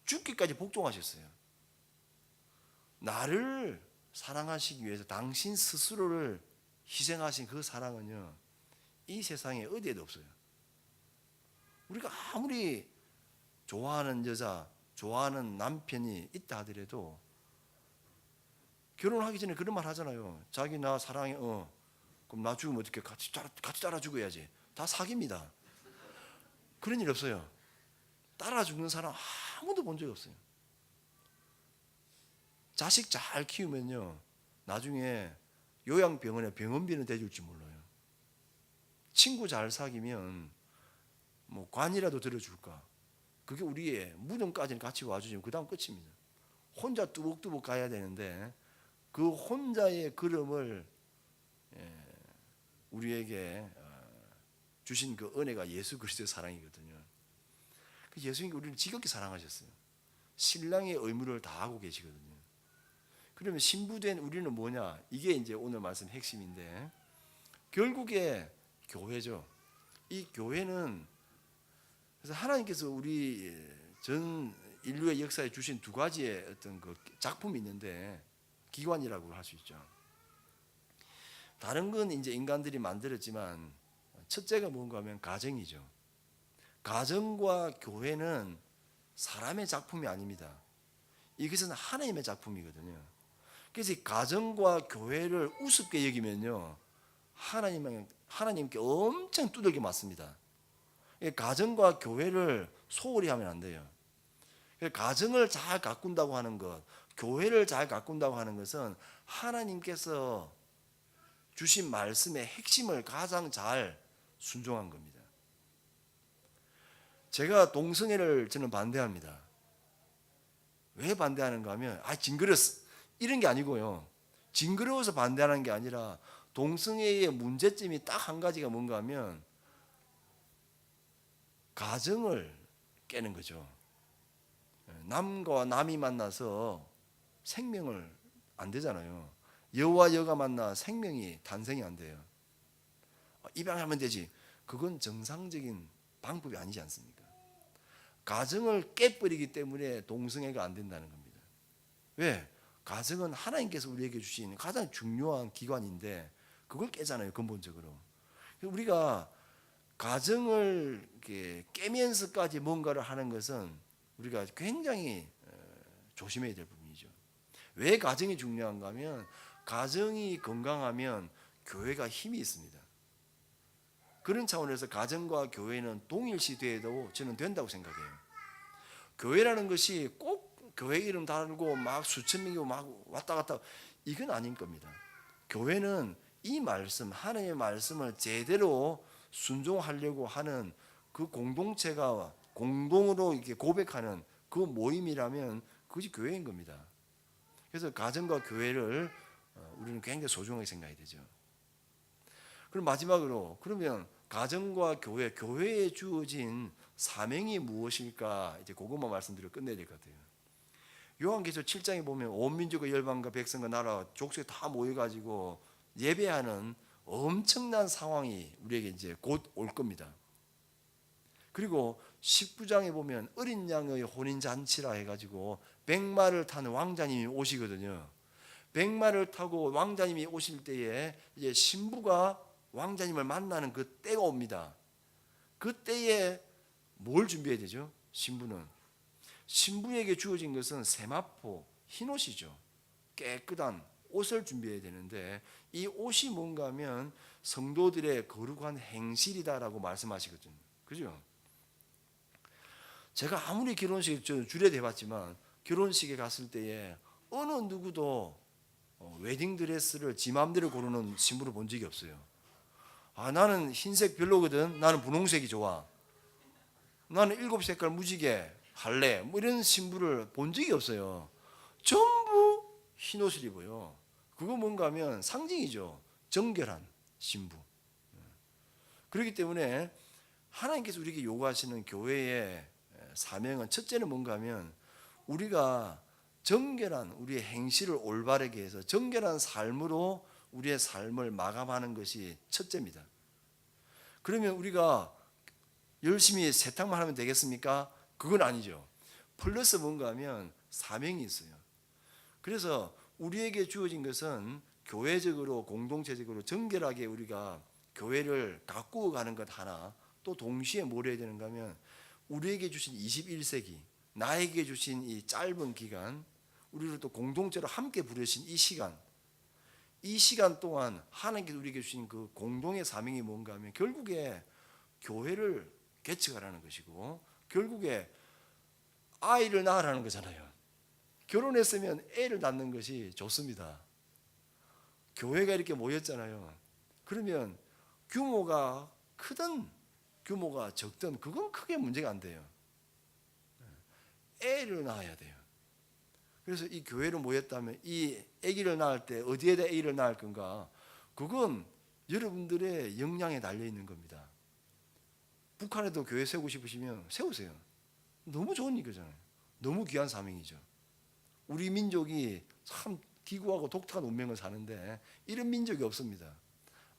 죽기까지 복종하셨어요. 나를 사랑하시기 위해서 당신 스스로를 희생하신 그 사랑은요 이 세상에 어디에도 없어요. 우리가 아무리 좋아하는 여자, 좋아하는 남편이 있다 하더라도 결혼하기 전에 그런 말 하잖아요. 자기 나 사랑해. 그럼 나 죽으면 어떻게 같이 따라 죽어야지. 다 사기입니다. 그런 일 없어요. 따라 죽는 사람 아무도 본 적이 없어요. 자식 잘 키우면요 나중에 요양병원에 병원비는 대줄지 몰라요. 친구 잘 사귀면 뭐 관이라도 들어줄까. 그게 우리의 무덤까지는 같이 와주시면 그 다음 끝입니다. 혼자 뚜벅뚜벅 가야 되는데 그 혼자의 걸음을 우리에게 주신 그 은혜가 예수 그리스도의 사랑이거든요. 예수님이 우리를 지극히 사랑하셨어요. 신랑의 의무를 다하고 계시거든요. 그러면 신부된 우리는 뭐냐? 이게 이제 오늘 말씀 핵심인데 결국에 교회죠. 이 교회는 그래서 하나님께서 우리 전 인류의 역사에 주신 두 가지의 어떤 그 작품이 있는데 기관이라고 할 수 있죠. 다른 건 이제 인간들이 만들었지만 첫째가 뭔가 하면 가정이죠. 가정과 교회는 사람의 작품이 아닙니다. 이것은 하나님의 작품이거든요. 그래서 이 가정과 교회를 우습게 여기면요 하나님께 엄청 두들겨 맞습니다. 가정과 교회를 소홀히 하면 안 돼요. 가정을 잘 가꾼다고 하는 것, 교회를 잘 가꾼다고 하는 것은 하나님께서 주신 말씀의 핵심을 가장 잘 순종한 겁니다. 제가 동성애를 저는 반대합니다. 왜 반대하는가 하면 징그러웠어 이런 게 아니고요. 징그러워서 반대하는 게 아니라 동성애의 문제점이 딱 한 가지가 뭔가 하면 가정을 깨는 거죠. 남과 남이 만나서 생명을 안 되잖아요. 여와 여가 만나 생명이 탄생이 안 돼요. 입양하면 되지. 그건 정상적인 방법이 아니지 않습니까? 가정을 깨버리기 때문에 동성애가 안 된다는 겁니다. 왜? 가정은 하나님께서 우리에게 주신 가장 중요한 기관인데 그걸 깨잖아요, 근본적으로. 우리가 가정을 깨면서까지 뭔가를 하는 것은 우리가 굉장히 조심해야 될 부분이죠. 왜 가정이 중요한가 하면 가정이 건강하면 교회가 힘이 있습니다. 그런 차원에서 가정과 교회는 동일시돼도 저는 된다고 생각해요. 교회라는 것이 꼭 교회 이름 달고 막 수천 명이 막 왔다 갔다 이건 아닌 겁니다. 교회는 이 말씀, 하나님의 말씀을 제대로 순종하려고 하는 그 공동체가 공동으로 이렇게 고백하는 그 모임이라면 그것이 교회인 겁니다. 그래서 가정과 교회를 우리는 굉장히 소중하게 생각해야 되죠. 그럼 마지막으로 그러면 가정과 교회, 교회에 주어진 사명이 무엇일까? 이제 그것만 말씀드리고 끝내야 될 것 같아요. 요한계시록 7장에 보면 온 민족과 열방과 백성과 나라 족속이 다 모여가지고 예배하는 엄청난 상황이 우리에게 이제 곧 올 겁니다. 그리고 19장에 보면 어린 양의 혼인 잔치라 해가지고 백마를 타는 왕자님이 오시거든요. 백마를 타고 왕자님이 오실 때에 이제 신부가 왕자님을 만나는 그 때가 옵니다. 그 때에 뭘 준비해야 되죠? 신부에게 주어진 것은 세마포, 흰옷이죠. 깨끗한 옷을 준비해야 되는데 이 옷이 뭔가 하면 성도들의 거룩한 행실이다라고 말씀하시거든요. 그죠? 제가 아무리 결혼식 주례 해봤지만 결혼식에 갔을 때에 어느 누구도 웨딩드레스를 지 맘대로 고르는 신부를 본 적이 없어요. 나는 흰색 별로거든. 나는 분홍색이 좋아. 나는 7색깔 무지개 할래. 뭐 이런 신부를 본 적이 없어요. 전부 흰옷을 입어요. 그거 뭔가 하면 상징이죠. 정결한 신부. 그렇기 때문에 하나님께서 우리에게 요구하시는 교회의 사명은 첫째는 뭔가 하면 우리가 정결한 우리의 행실을 올바르게 해서 정결한 삶으로 우리의 삶을 마감하는 것이 첫째입니다. 그러면 우리가 열심히 세탁만 하면 되겠습니까? 그건 아니죠. 플러스 뭔가 하면 사명이 있어요. 그래서 우리에게 주어진 것은 교회적으로 공동체적으로 정결하게 우리가 교회를 가꾸어 가는 것 하나, 또 동시에 뭘 해야 되는가 하면 우리에게 주신 21세기, 나에게 주신 이 짧은 기간, 우리를 또 공동체로 함께 부르신 이 시간 동안 하나님께서 우리에게 주신 그 공동의 사명이 뭔가 하면 결국에 교회를 개척하라는 것이고 결국에 아이를 낳으라는 거잖아요. 결혼했으면 애를 낳는 것이 좋습니다. 교회가 이렇게 모였잖아요. 그러면 규모가 크든 규모가 적든 그건 크게 문제가 안 돼요. 애를 낳아야 돼요. 그래서 이 교회로 모였다면 이 아기를 낳을 때 어디에다 아기를 낳을 건가? 그건 여러분들의 역량에 달려 있는 겁니다. 북한에도 교회 세우고 싶으시면 세우세요. 너무 좋은 일이잖아요. 너무 귀한 사명이죠. 우리 민족이 참 기구하고 독특한 운명을 사는데 이런 민족이 없습니다.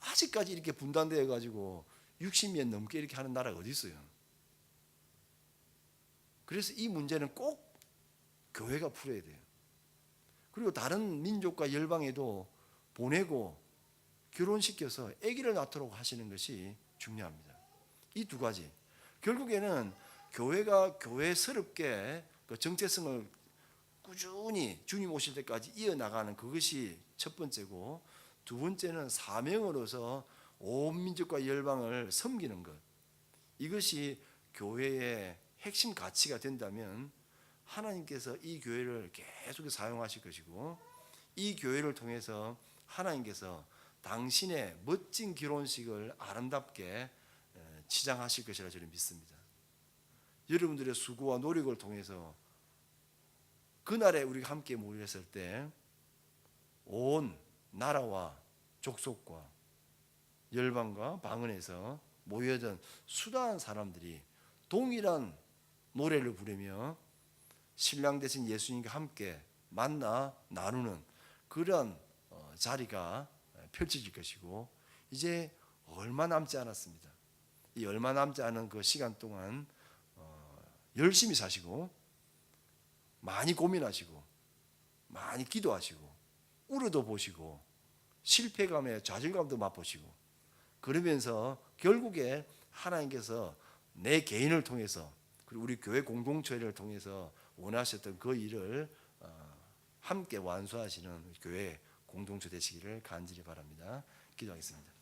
아직까지 이렇게 분단되어 가지고 60년 넘게 이렇게 하는 나라가 어디 있어요? 그래서 이 문제는 꼭 교회가 풀어야 돼요. 그리고 다른 민족과 열방에도 보내고 결혼시켜서 아기를 낳도록 하시는 것이 중요합니다. 이 두 가지. 결국에는 교회가 교회스럽게 그 정체성을 꾸준히 주님 오실 때까지 이어나가는 그것이 첫 번째고, 두 번째는 사명으로서 온 민족과 열방을 섬기는 것. 이것이 교회의 핵심 가치가 된다면 하나님께서 이 교회를 계속 사용하실 것이고, 이 교회를 통해서 하나님께서 당신의 멋진 결혼식을 아름답게 치장하실 것이라 저는 믿습니다. 여러분들의 수고와 노력을 통해서 그날에 우리가 함께 모였을 때 온 나라와 족속과 열방과 방언에서 모여든 수다한 사람들이 동일한 노래를 부르며 신랑 되신 예수님과 함께 만나 나누는 그런 자리가 펼쳐질 것이고, 이제 얼마 남지 않았습니다. 이 얼마 남지 않은 그 시간 동안 열심히 사시고 많이 고민하시고 많이 기도하시고 울어도 보시고 실패감에 좌절감도 맛보시고, 그러면서 결국에 하나님께서 내 개인을 통해서 그리고 우리 교회 공동체를 통해서 원하셨던 그 일을 함께 완수하시는 교회 공동체 되시기를 간절히 바랍니다. 기도하겠습니다.